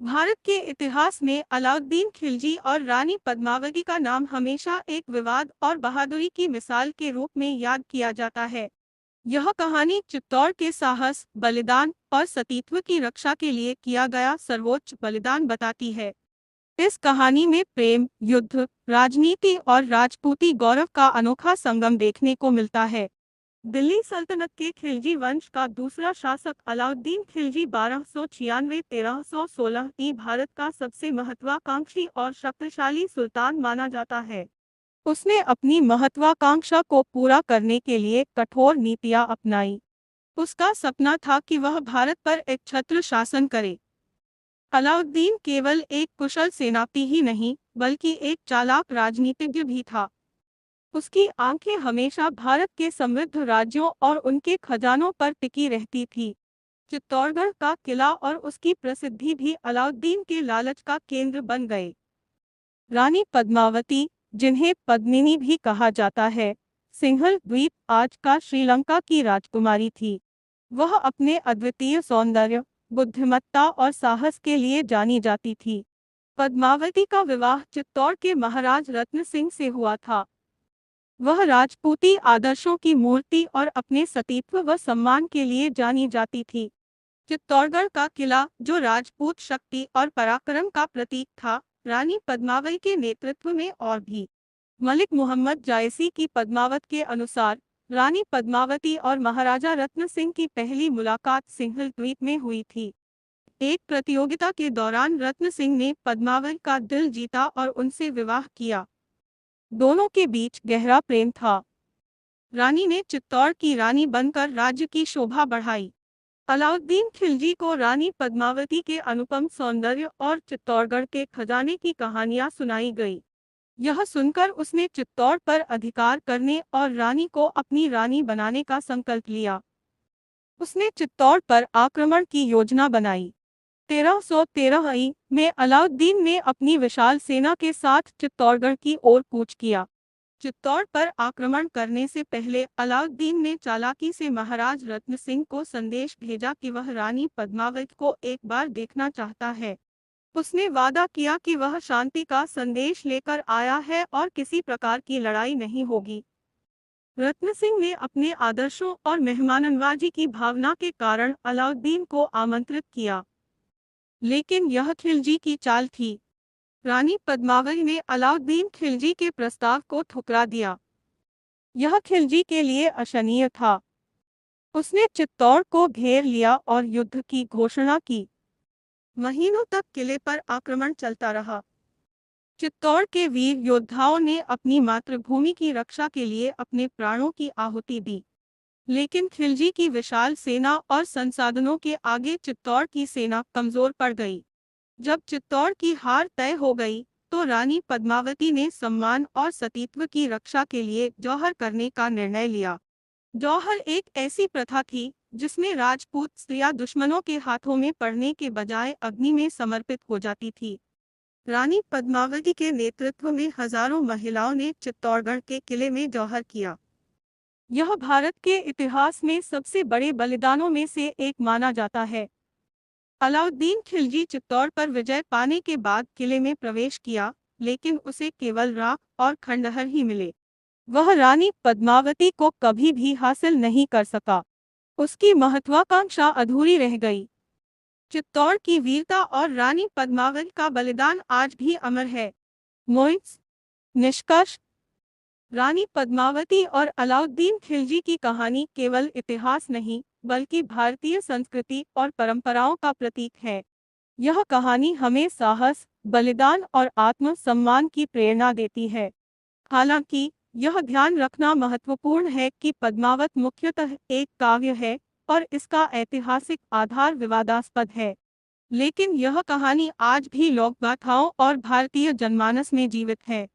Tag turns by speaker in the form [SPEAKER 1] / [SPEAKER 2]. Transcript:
[SPEAKER 1] भारत के इतिहास में अलाउद्दीन खिलजी और रानी पद्मावती का नाम हमेशा एक विवाद और बहादुरी की मिसाल के रूप में याद किया जाता है। यह कहानी चित्तौड़ के साहस, बलिदान और सतीत्व की रक्षा के लिए किया गया सर्वोच्च बलिदान बताती है। इस कहानी में प्रेम, युद्ध, राजनीति और राजपूती गौरव का अनोखा संगम देखने को मिलता है। दिल्ली सल्तनत के खिलजी वंश का दूसरा शासक अलाउद्दीन खिलजी 1296-1316 ई भारत का सबसे महत्वाकांक्षी और शक्तिशाली सुल्तान माना जाता है। उसने अपनी महत्वाकांक्षा को पूरा करने के लिए कठोर नीतियां अपनाई। उसका सपना था कि वह भारत पर एक छत्र शासन करे। अलाउद्दीन केवल एक कुशल सेनापति ही नहीं, बल्कि एक चालाक राजनीतिज्ञ भी था। उसकी आंखें हमेशा भारत के समृद्ध राज्यों और उनके खजानों पर टिकी रहती थी। चित्तौड़गढ़ का किला और उसकी प्रसिद्धि भी अलाउद्दीन के लालच का केंद्र बन गए। रानी पद्मावती, जिन्हें पद्मिनी भी कहा जाता है, सिंहल द्वीप आज का श्रीलंका की राजकुमारी थी। वह अपने अद्वितीय सौंदर्य, बुद्धिमत्ता और साहस के लिए जानी जाती थी। पद्मावती का विवाह चित्तौड़ के महाराज रत्न सिंह से हुआ था। वह राजपूती आदर्शों की मूर्ति और अपने सतीत्व व सम्मान के लिए जानी जाती थी। चित्तौड़गढ़ का किला, जो राजपूत शक्ति और पराक्रम का प्रतीक था, रानी पद्मावती के नेतृत्व में और भी मलिक मोहम्मद जायसी की पद्मावत के अनुसार रानी पद्मावती और महाराजा रत्न सिंह की पहली मुलाकात सिंहल द्वीप में हुई थी। एक प्रतियोगिता के दौरान रत्न सिंह ने पद्मावती का दिल जीता और उनसे विवाह किया। दोनों के बीच गहरा प्रेम था। रानी ने चित्तौड़ की रानी बनकर राज्य की शोभा बढ़ाई। अलाउद्दीन खिलजी को रानी पद्मावती के अनुपम सौंदर्य और चित्तौड़गढ़ के खजाने की कहानियां सुनाई गई। यह सुनकर उसने चित्तौड़ पर अधिकार करने और रानी को अपनी रानी बनाने का संकल्प लिया। उसने चित्तौड़ पर आक्रमण की योजना बनाई। 1313 ई में अलाउद्दीन ने अपनी विशाल सेना के साथ चित्तौड़गढ़ की ओर कूच किया। चित्तौड़ पर आक्रमण करने से पहले अलाउद्दीन ने चालाकी से महाराज रत्न सिंह को संदेश भेजा कि वह रानी पद्मावती को एक बार देखना चाहता है। उसने वादा किया कि वह शांति का संदेश लेकर आया है और किसी प्रकार की लड़ाई नहीं होगी। रत्न सिंह ने अपने आदर्शों और मेहमाननवाजी की भावना के कारण अलाउद्दीन को आमंत्रित किया, लेकिन यह खिलजी की चाल थी। रानी पद्मावती ने अलाउद्दीन खिलजी के प्रस्ताव को ठुकरा दिया। यह खिलजी के लिए अशनीय था। उसने चित्तौड़ को घेर लिया और युद्ध की घोषणा की। महीनों तक किले पर आक्रमण चलता रहा। चित्तौड़ के वीर योद्धाओं ने अपनी मातृभूमि की रक्षा के लिए अपने प्राणों की आहुति दी, लेकिन खिलजी की विशाल सेना और संसाधनों के आगे चित्तौड़ की सेना कमजोर पड़ गई। जब चित्तौड़ की हार तय हो गई, तो रानी पद्मावती ने सम्मान और सतीत्व की रक्षा के लिए जौहर करने का निर्णय लिया। जौहर एक ऐसी प्रथा थी जिसमें राजपूत स्त्रियां दुश्मनों के हाथों में पड़ने के बजाय अग्नि में समर्पित हो जाती थी। रानी पद्मावती के नेतृत्व में हजारों महिलाओं ने चित्तौड़गढ़ के किले में जौहर किया। यह भारत के इतिहास में सबसे बड़े बलिदानों में से एक माना जाता है। अलाउद्दीन खिलजी चित्तौड़ पर विजय पाने के बाद किले में प्रवेश किया, लेकिन उसे केवल राख और खंडहर ही मिले। वह रानी पद्मावती को कभी भी हासिल नहीं कर सका। उसकी महत्वाकांक्षा अधूरी रह गई। चित्तौड़ की वीरता और रानी पद्मावती का बलिदान आज भी अमर है। मोइट्स निष्कर्ष, रानी पद्मावती और अलाउद्दीन खिलजी की कहानी केवल इतिहास नहीं, बल्कि भारतीय संस्कृति और परंपराओं का प्रतीक है। यह कहानी हमें साहस, बलिदान और आत्मसम्मान की प्रेरणा देती है। हालांकि यह ध्यान रखना महत्वपूर्ण है कि पद्मावत मुख्यतः एक काव्य है और इसका ऐतिहासिक आधार विवादास्पद है, लेकिन यह कहानी आज भी लोकगाथाओं और भारतीय जनमानस में जीवित है।